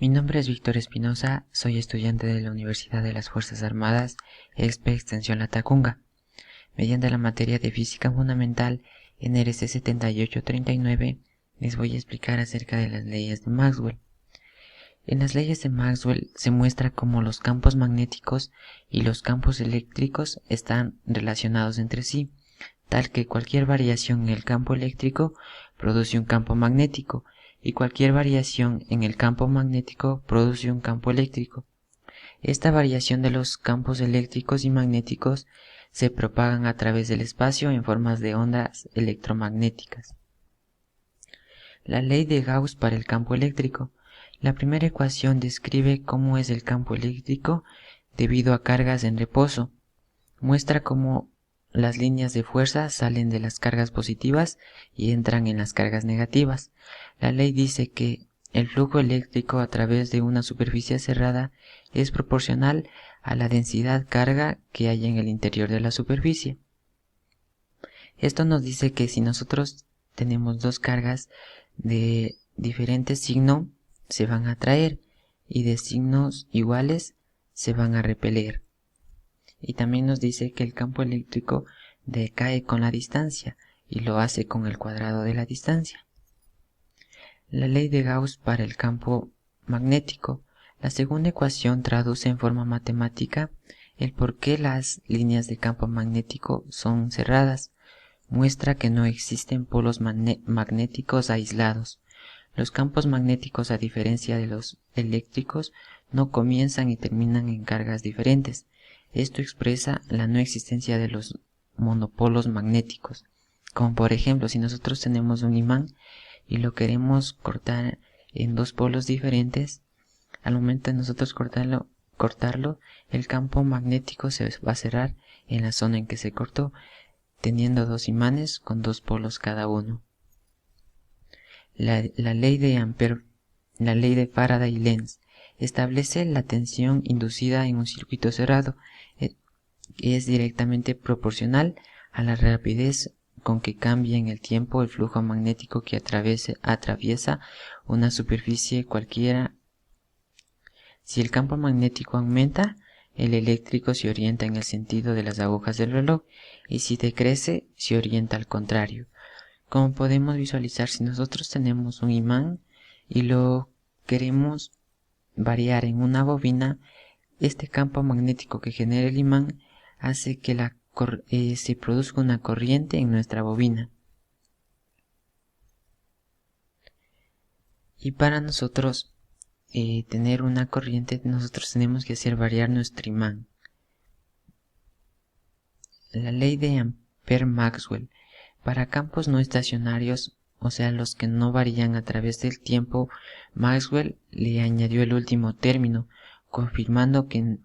Mi nombre es Víctor Espinosa, soy estudiante de la Universidad de las Fuerzas Armadas, EXPE Extensión Latacunga. Mediante la materia de Física Fundamental NRC 7839, les voy a explicar acerca de las leyes de Maxwell. En las leyes de Maxwell se muestra cómo los campos magnéticos y los campos eléctricos están relacionados entre sí, tal que cualquier variación en el campo eléctrico produce un campo magnético y cualquier variación en el campo magnético produce un campo eléctrico. Esta variación de los campos eléctricos y magnéticos se propagan a través del espacio en formas de ondas electromagnéticas. La ley de Gauss para el campo eléctrico. La primera ecuación describe cómo es el campo eléctrico debido a cargas en reposo. Muestra cómo las líneas de fuerza salen de las cargas positivas y entran en las cargas negativas. La ley dice que el flujo eléctrico a través de una superficie cerrada es proporcional a la densidad carga que hay en el interior de la superficie. Esto nos dice que si nosotros tenemos dos cargas de diferente signo, se van a atraer y de signos iguales se van a repeler. Y también nos dice que el campo eléctrico decae con la distancia y lo hace con el cuadrado de la distancia. La ley de Gauss para el campo magnético. La segunda ecuación traduce en forma matemática el por qué las líneas de campo magnético son cerradas. Muestra que no existen polos magnéticos aislados. Los campos magnéticos, a diferencia de los eléctricos, no comienzan y terminan en cargas diferentes. Esto expresa la no existencia de los monopolos magnéticos. Como por ejemplo, si nosotros tenemos un imán y lo queremos cortar en dos polos diferentes, al momento de nosotros cortarlo, el campo magnético se va a cerrar en la zona en que se cortó, teniendo dos imanes con dos polos cada uno. La ley de Faraday-Lenz establece la tensión inducida en un circuito cerrado. Es directamente proporcional a la rapidez con que cambia en el tiempo el flujo magnético que atraviesa una superficie cualquiera. Si el campo magnético aumenta, el eléctrico se orienta en el sentido de las agujas del reloj, y si decrece, se orienta al contrario. Como podemos visualizar, si nosotros tenemos un imán y lo queremos variar en una bobina, este campo magnético que genera el imán hace que se produzca una corriente en nuestra bobina. Y para nosotros tener una corriente, nosotros tenemos que hacer variar nuestro imán. La ley de Ampère-Maxwell. Para campos no estacionarios, o sea, los que no varían a través del tiempo, Maxwell le añadió el último término, confirmando que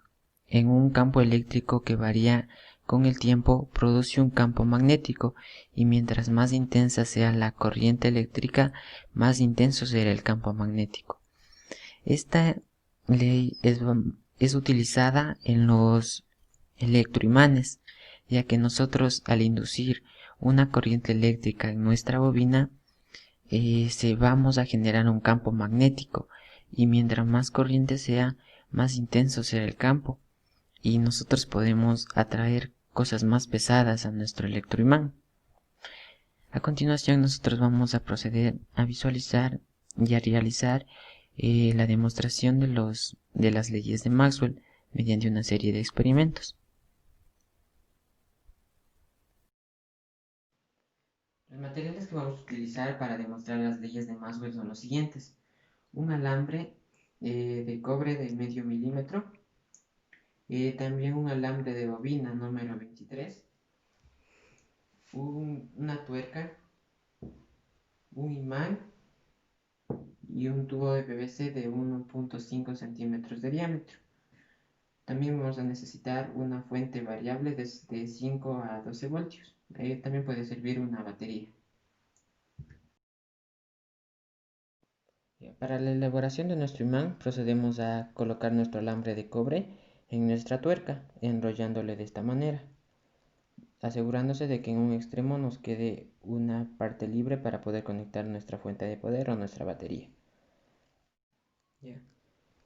en un campo eléctrico que varía con el tiempo produce un campo magnético, y mientras más intensa sea la corriente eléctrica, más intenso será el campo magnético. Esta ley es utilizada en los electroimanes, ya que nosotros, al inducir una corriente eléctrica en nuestra bobina, vamos a generar un campo magnético, y mientras más corriente sea, más intenso será el campo, y nosotros podemos atraer cosas más pesadas a nuestro electroimán. A continuación, nosotros vamos a proceder a visualizar y a realizar la demostración de las leyes de Maxwell mediante una serie de experimentos. Los materiales que vamos a utilizar para demostrar las leyes de Maxwell son los siguientes: un alambre de cobre de medio milímetro, también un alambre de bobina número 23, una tuerca, un imán y un tubo de PVC de 1.5 centímetros de diámetro. También vamos a necesitar una fuente variable de 5 a 12 voltios. También puede servir una batería. Para la elaboración de nuestro imán procedemos a colocar nuestro alambre de cobre en nuestra tuerca, enrollándole de esta manera, asegurándose de que en un extremo nos quede una parte libre para poder conectar nuestra fuente de poder o nuestra batería.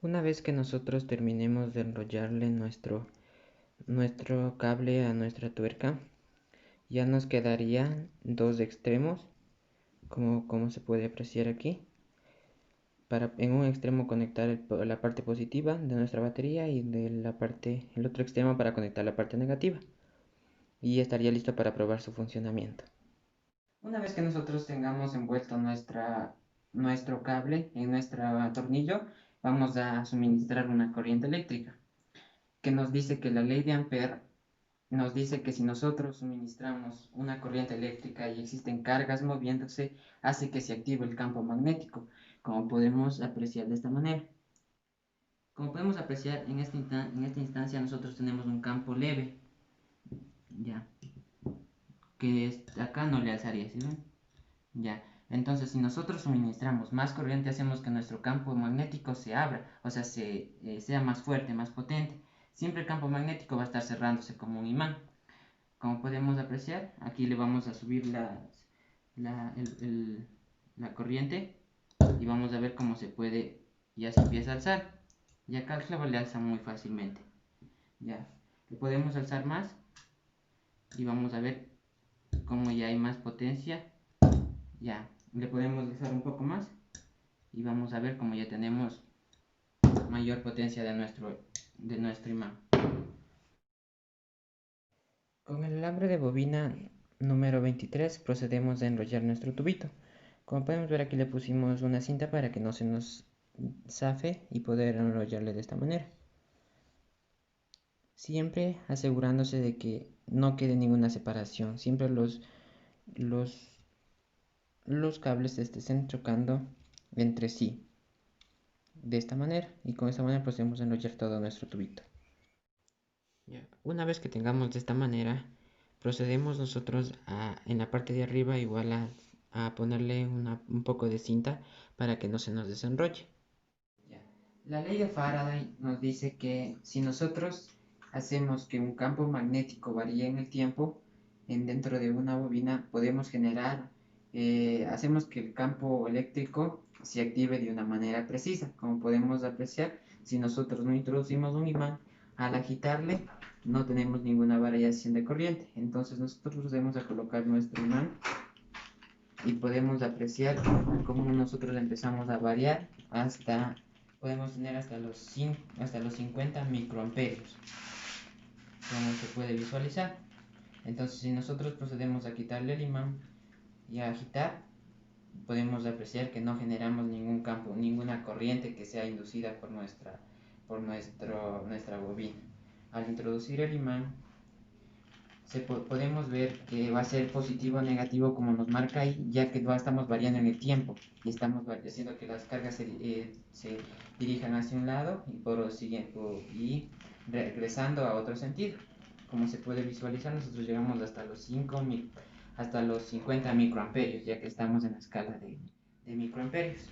Una vez que nosotros terminemos de enrollarle nuestro cable a nuestra tuerca, ya nos quedarían dos extremos, como se puede apreciar aquí, para en un extremo conectar la parte positiva de nuestra batería y el otro extremo para conectar la parte negativa, y estaría listo para probar su funcionamiento. Una vez que nosotros tengamos envuelto nuestro cable en nuestro tornillo, vamos a suministrar una corriente eléctrica, que nos dice que la ley de Ampere nos dice que si nosotros suministramos una corriente eléctrica y existen cargas moviéndose, hace que se active el campo magnético, como podemos apreciar de esta manera. Como podemos apreciar en esta instancia nosotros tenemos un campo leve, ya, que acá no le alzaría, ¿sí ven? Ya, entonces si nosotros suministramos más corriente hacemos que nuestro campo magnético se abra, o sea, sea más fuerte, más potente. Siempre el campo magnético va a estar cerrándose como un imán. Como podemos apreciar, aquí le vamos a subir la corriente y vamos a ver cómo ya se empieza a alzar. Y acá el clavo le alza muy fácilmente. Ya, le podemos alzar más y vamos a ver cómo ya hay más potencia. Ya, le podemos alzar un poco más y vamos a ver cómo ya tenemos mayor potencia de nuestro imán. Con el alambre de bobina número 23 procedemos a enrollar nuestro tubito. Como podemos ver, aquí le pusimos una cinta para que no se nos zafe y poder enrollarle de esta manera. Siempre asegurándose de que no quede ninguna separación. Siempre los cables estén chocando entre sí. De esta manera. Y con esta manera procedemos a enrollar todo nuestro tubito. Una vez que tengamos de esta manera, procedemos nosotros en la parte de arriba igual a ponerle un poco de cinta para que no se nos desenrolle. La ley de Faraday nos dice que si nosotros hacemos que un campo magnético varíe en el tiempo, dentro de una bobina podemos hacemos que el campo eléctrico se active de una manera precisa. Como podemos apreciar, si nosotros no introducimos un imán, al agitarle no tenemos ninguna variación de corriente. Entonces nosotros procedemos a colocar nuestro imán y podemos apreciar cómo nosotros empezamos a variar podemos tener hasta los 50 microamperios, como se puede visualizar. Entonces si nosotros procedemos a quitarle el imán y a agitar, podemos apreciar que no generamos ningún campo, ninguna corriente que sea inducida por nuestra bobina. Al introducir el imán, podemos ver que va a ser positivo o negativo como nos marca ahí, ya que estamos variando en el tiempo y estamos haciendo que las cargas se dirijan hacia un lado y regresando a otro sentido. Como se puede visualizar, nosotros llegamos hasta los 50 microamperios, ya que estamos en la escala de microamperios,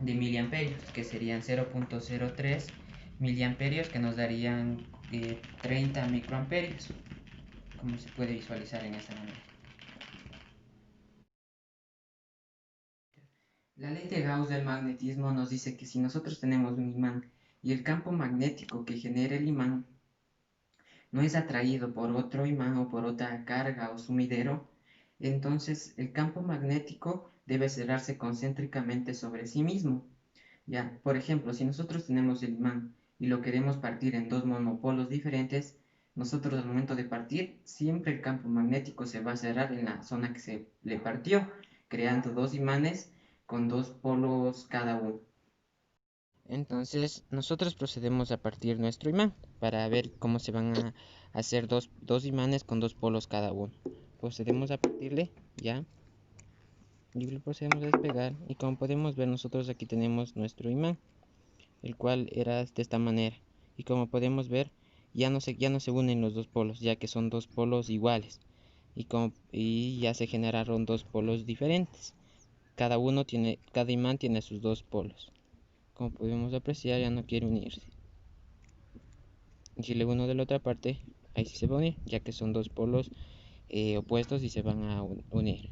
de miliamperios, que serían 0.03 miliamperios, que nos darían 30 microamperios, como se puede visualizar en esta manera. La ley de Gauss del magnetismo nos dice que si nosotros tenemos un imán y el campo magnético que genera el imán no es atraído por otro imán o por otra carga o sumidero, entonces el campo magnético debe cerrarse concéntricamente sobre sí mismo. Ya, por ejemplo, si nosotros tenemos el imán y lo queremos partir en dos monopolos diferentes, nosotros al momento de partir, siempre el campo magnético se va a cerrar en la zona que se le partió, creando dos imanes con dos polos cada uno. Entonces, nosotros procedemos a partir nuestro imán para ver cómo se van a hacer dos imanes con dos polos cada uno. Procedemos a partirle, ya, y lo procedemos a despegar, y como podemos ver, nosotros aquí tenemos nuestro imán, el cual era de esta manera, y como podemos ver, ya no se unen los dos polos, ya que son dos polos iguales, y ya se generaron dos polos diferentes. Cada imán tiene sus dos polos. Como podemos apreciar, ya no quiere unirse. Y si le uno de la otra parte, ahí sí se va a unir, ya que son dos polos opuestos y se van a unir.